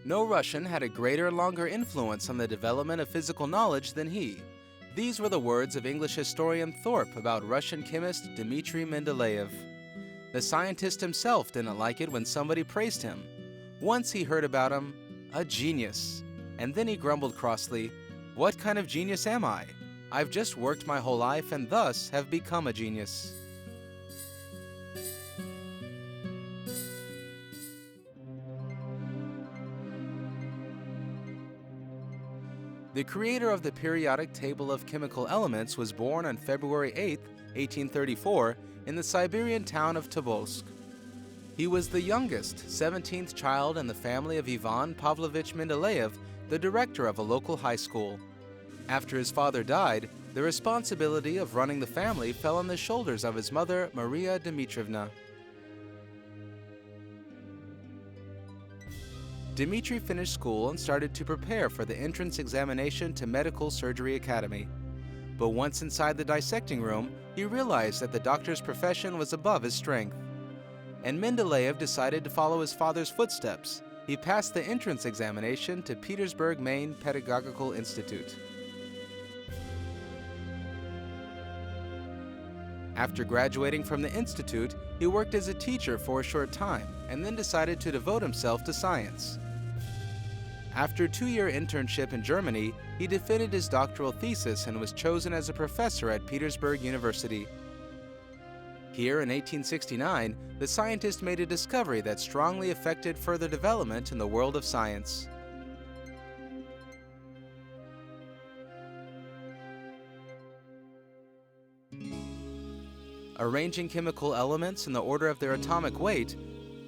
No Russian had a greater and longer influence on the development of physical knowledge than he. These were the words of English historian Thorpe about Russian chemist Dmitry Mendeleev. The scientist himself didn't like it when somebody praised him. Once he heard about him, a genius. And then he grumbled crossly, "What kind of genius am I? I've just worked my whole life and thus have become a genius." The creator of the periodic table of chemical elements was born on February 8, 1834, in the Siberian town of Tobolsk. He was the youngest, 17th child in the family of Ivan Pavlovich Mendeleev, the director of a local high school. After his father died, the responsibility of running the family fell on the shoulders of his mother, Maria Dmitrievna. Dmitry finished school and started to prepare for the entrance examination to Medical Surgery Academy. But once inside the dissecting room, he realized that the doctor's profession was above his strength. And Mendeleev decided to follow his father's footsteps. He passed the entrance examination to Petersburg Main Pedagogical Institute. After graduating from the institute, he worked as a teacher for a short time and then decided to devote himself to science. After a 2-year internship in Germany, he defended his doctoral thesis and was chosen as a professor at Petersburg University. Here in 1869, the scientist made a discovery that strongly affected further development in the world of science. Arranging chemical elements in the order of their atomic weight,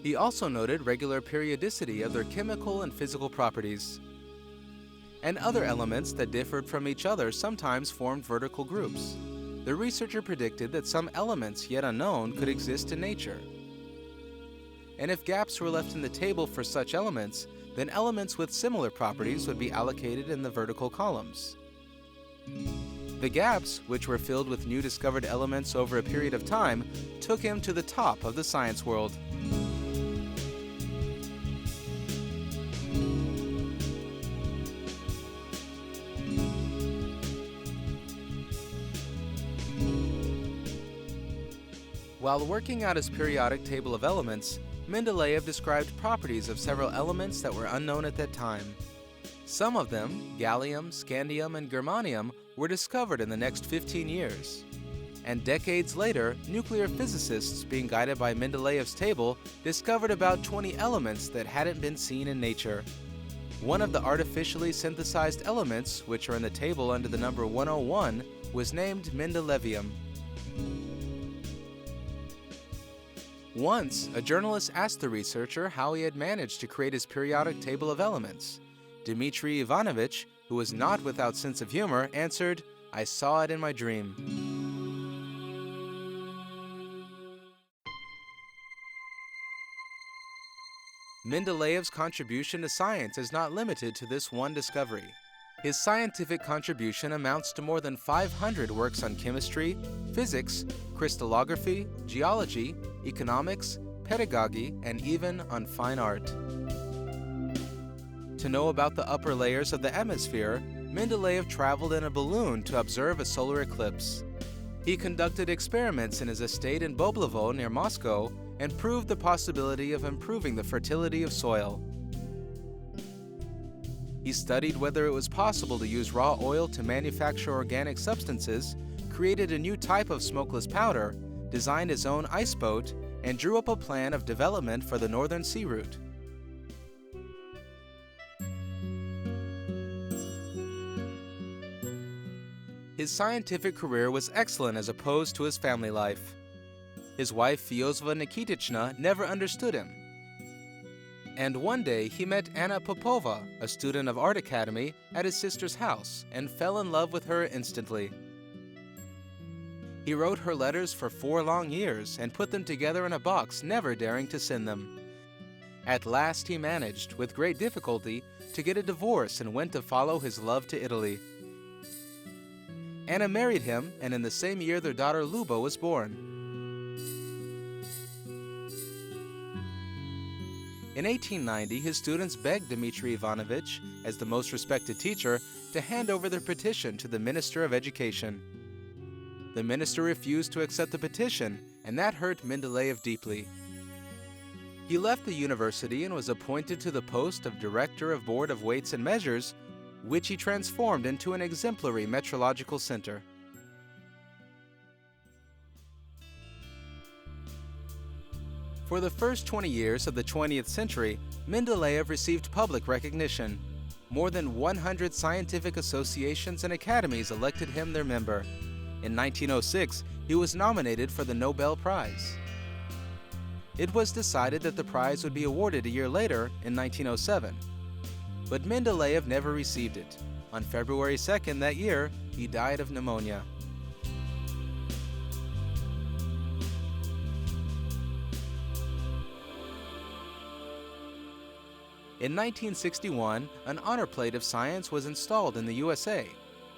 he also noted regular periodicity of their chemical and physical properties. And other elements that differed from each other sometimes formed vertical groups. The researcher predicted that some elements yet unknown could exist in nature. And if gaps were left in the table for such elements, then elements with similar properties would be allocated in the vertical columns. The gaps, which were filled with new discovered elements over a period of time, took him to the top of the science world. While working out his periodic table of elements, Mendeleev described properties of several elements that were unknown at that time. Some of them, gallium, scandium, and germanium, were discovered in the next 15 years. And decades later, nuclear physicists, being guided by Mendeleev's table, discovered about 20 elements that hadn't been seen in nature. One of the artificially synthesized elements, which are in the table under the number 101, was named Mendelevium. Once, a journalist asked the researcher how he had managed to create his periodic table of elements. Dmitry Ivanovich, who was not without sense of humor, answered, "I saw it in my dream." Mendeleev's contribution to science is not limited to this one discovery. His scientific contribution amounts to more than 500 works on chemistry, physics, crystallography, geology, economics, pedagogy, and even on fine art. To know about the upper layers of the atmosphere, Mendeleev traveled in a balloon to observe a solar eclipse. He conducted experiments in his estate in Boblovo near Moscow and proved the possibility of improving the fertility of soil. He studied whether it was possible to use raw oil to manufacture organic substances, created a new type of smokeless powder, designed his own ice boat, and drew up a plan of development for the northern sea route. His scientific career was excellent as opposed to his family life. His wife, Fyodosva Nikitichna, never understood him. And one day he met Anna Popova, a student of Art Academy, at his sister's house and fell in love with her instantly. He wrote her letters for 4 long years and put them together in a box, never daring to send them. At last he managed, with great difficulty, to get a divorce and went to follow his love to Italy. Anna married him, and in the same year their daughter Luba was born. In 1890, his students begged Dmitry Ivanovich, as the most respected teacher, to hand over their petition to the Minister of Education. The minister refused to accept the petition, and that hurt Mendeleev deeply. He left the university and was appointed to the post of Director of Board of Weights and Measures, which he transformed into an exemplary metrological center. For the first 20 years of the 20th century, Mendeleev received public recognition. More than 100 scientific associations and academies elected him their member. In 1906, he was nominated for the Nobel Prize. It was decided that the prize would be awarded a year later, in 1907. But Mendeleev never received it. On February 2nd that year, he died of pneumonia. In 1961, an honor plate of science was installed in the USA.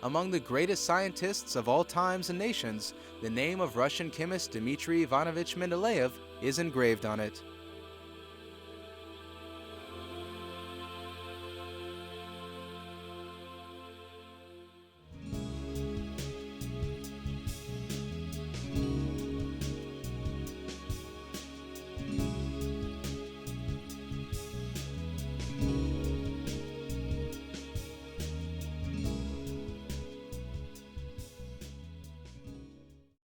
Among the greatest scientists of all times and nations, the name of Russian chemist Dmitry Ivanovich Mendeleev is engraved on it.